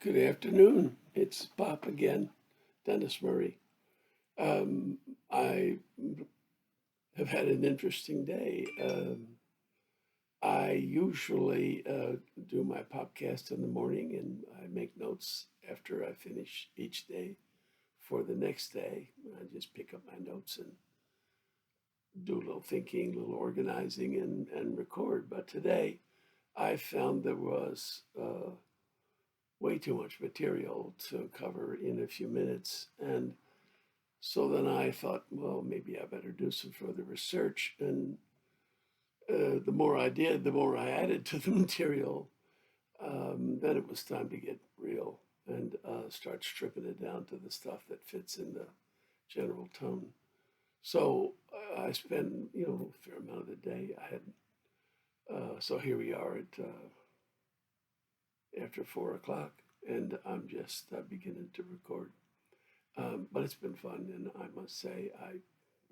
Good afternoon. It's Pop again, Dennis Murray. Um, I have had an interesting day. I usually do my podcast in the morning and I make notes after I finish each day for the next day. I just pick up my notes and do a little thinking, a little organizing, and record. But today I found there was way too much material to cover in a few minutes. And so then I thought, well, maybe I better do some further research. And the more I did, the more I added to the material. Then it was time to get real and start stripping it down to the stuff that fits in the general tone. So I spent, a fair amount of the day. So here we are at after 4 o'clock, and I'm just beginning to record. But it's been fun, and I must say I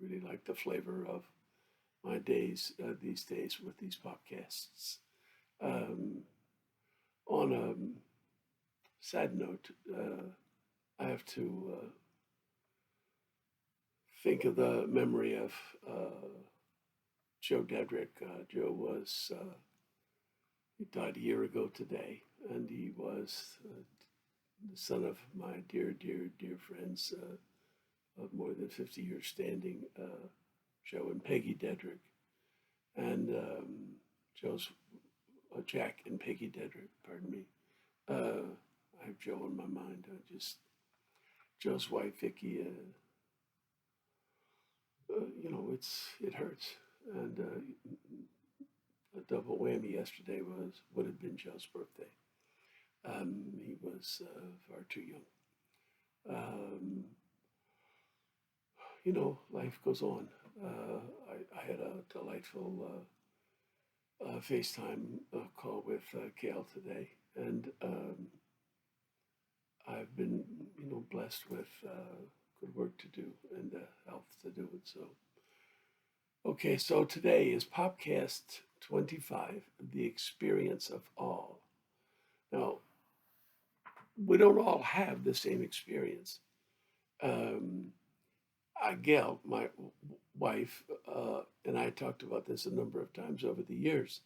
really like the flavor of my days these days with these podcasts. Um, on a sad note, I have to think of the memory of Joe Dedrick. Joe was he died a year ago today, and he was the son of my dear, dear, dear friends of more than 50 years standing, Joe and Peggy Dedrick. And Joe's Jack and Peggy Dedrick, pardon me. I have Joe in my mind. Joe's wife, Vicky, it hurts. And a double whammy yesterday would have been Joe's birthday. He was far too young. Um, Life goes on. I had a delightful FaceTime call with Gayle today, and I've been, blessed with good work to do and health to do it. So, okay, so today is Popcast 25, The Experience of All. Now, we don't all have the same experience. Um, Gail, my wife, and I talked about this a number of times over the years.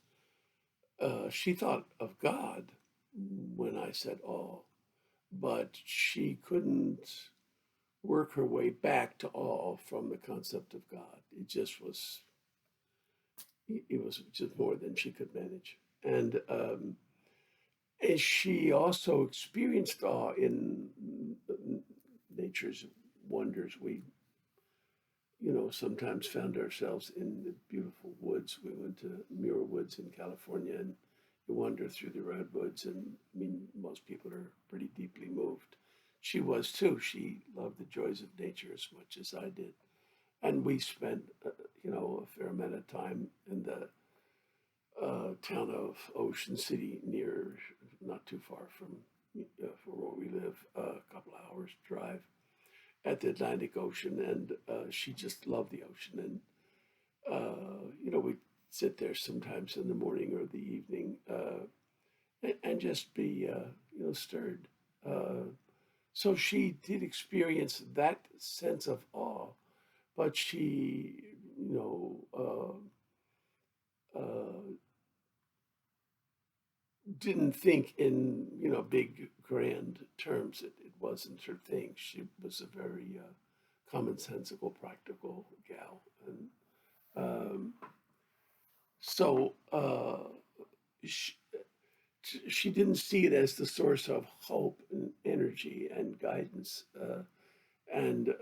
She thought of God when I said all, but she couldn't work her way back to all from the concept of God. It was just more than she could manage. And she also experienced awe in nature's wonders. We, sometimes found ourselves in the beautiful woods. We went to Muir Woods in California, and you wander through the redwoods, and I mean, most people are pretty deeply moved. She was too. She loved the joys of nature as much as I did, and we spent, a fair amount of time in the town of Ocean City, not too far from where we live, a couple of hours drive at the Atlantic Ocean, and she just loved the ocean. And we'd sit there sometimes in the morning or the evening and just be stirred. So she did experience that sense of awe, but she didn't think in big grand terms. It wasn't her thing. She was a very commonsensical, practical gal, and um, so she, she didn't see it as the source of hope and energy and guidance. And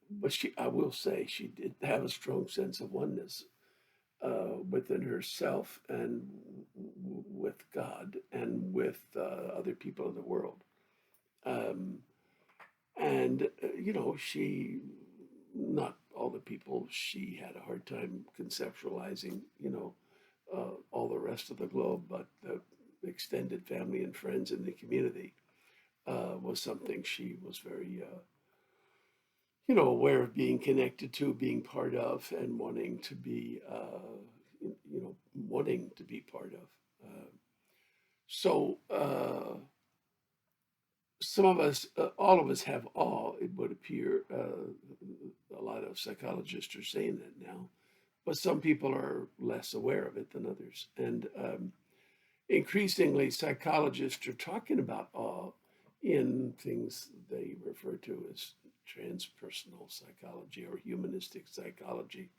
but I will say, she did have a strong sense of oneness within herself and with God and with other people in the world. Um, and she, not all the people, she had a hard time conceptualizing, all the rest of the globe, but the extended family and friends in the community was something she was very, aware of being connected to, being part of, and wanting to be part of. So some of us, all of us have awe, it would appear. A lot of psychologists are saying that now, but some people are less aware of it than others. And increasingly, psychologists are talking about awe in things they refer to as transpersonal psychology or humanistic psychology,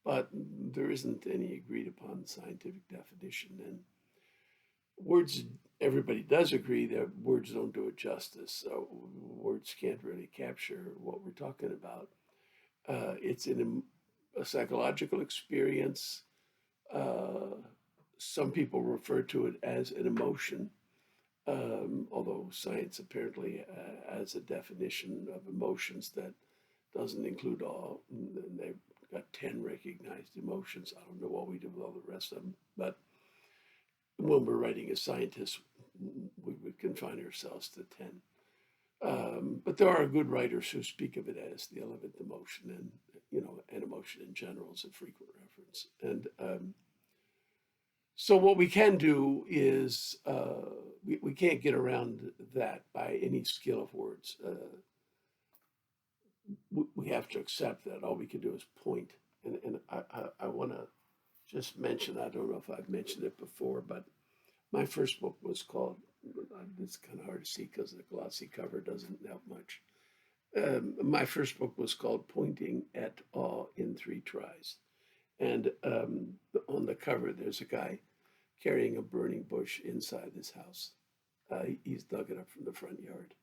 but there isn't any agreed upon scientific definition. And words, everybody does agree that words don't do it justice. So words can't really capture what we're talking about. It's a psychological experience. Uh, some people refer to it as an emotion, although science apparently has a definition of emotions that doesn't include all. And they've got 10 recognized emotions. I don't know what we do with all the rest of them, but when we're writing as scientists, we would confine ourselves to 10. But there are good writers who speak of it as the 11th emotion, and an emotion in general is a frequent reference. And so what we can do is we can't get around that by any skill of words. We have to accept that all we can do is point. And I want to just mention, I don't know if I've mentioned it before, but my first book was called, it's kind of hard to see because the glossy cover doesn't help much. My first book was called Pointing at Awe in Three Tries. And on the cover, there's a guy carrying a burning bush inside his house. He's dug it up from the front yard.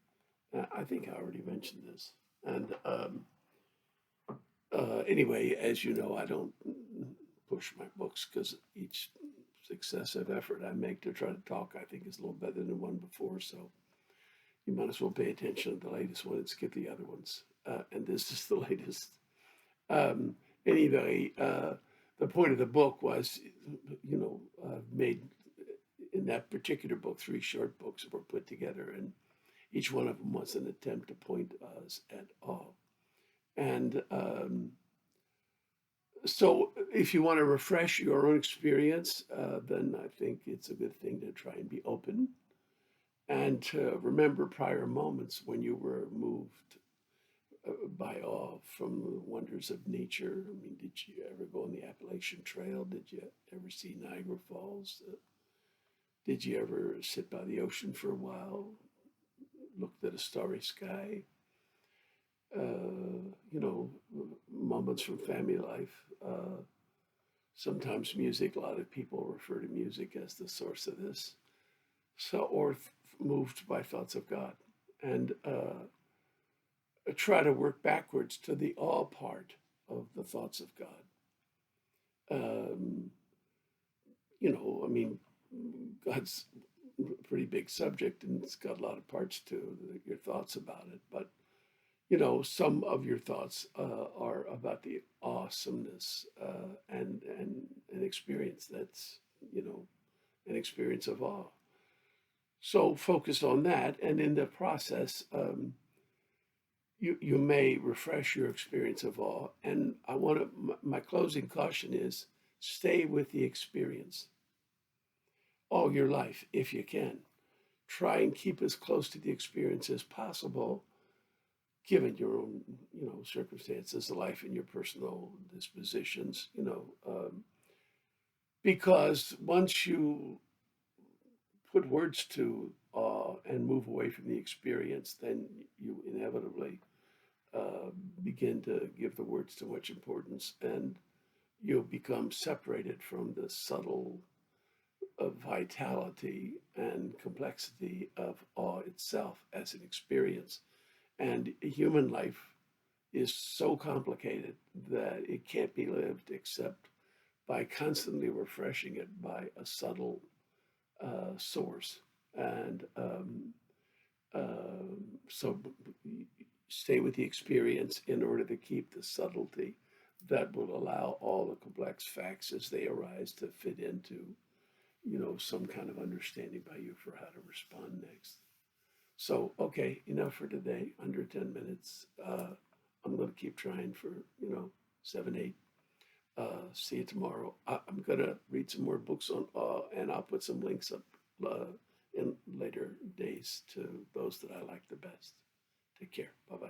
I think I already mentioned this. And anyway, as you know, I don't push my books because each successive effort I make to try to talk, I think, is a little better than the one before. So you might as well pay attention to the latest one and skip the other ones. And this is the latest. Anyway, the point of the book was, made in that particular book, three short books were put together, and each one of them was an attempt to point us at awe. And so if you want to refresh your own experience, then I think it's a good thing to try and be open and to remember prior moments when you were moved by awe from the wonders of nature. I mean, did you ever go on the Appalachian Trail? Did you ever see Niagara Falls? Did you ever sit by the ocean for a while, looked at a starry sky? Moments from family life. Sometimes music, a lot of people refer to music as the source of this. So, or moved by thoughts of God. And try to work backwards to the awe part of the thoughts of God. Um, I mean, God's a pretty big subject and it's got a lot of parts to your thoughts about it. But, some of your thoughts are about the awesomeness and an experience that's, an experience of awe. So focus on that. And in the process, you may refresh your experience of awe. And my closing caution is stay with the experience all your life if you can. Try and keep as close to the experience as possible, given your own, circumstances, life, and your personal dispositions, because once you put words to awe and move away from the experience, then you inevitably begin to give the words too much importance, and you'll become separated from the subtle vitality and complexity of awe itself as an experience. And human life is so complicated that it can't be lived except by constantly refreshing it by a subtle source. And so stay with the experience in order to keep the subtlety that will allow all the complex facts as they arise to fit into, some kind of understanding by you for how to respond next. So, okay, enough for today, under 10 minutes. I'm going to keep trying for, 7, 8. See you tomorrow. I'm going to read some more books on, and I'll put some links up in later days to those those that I like the best. Take care. Bye bye.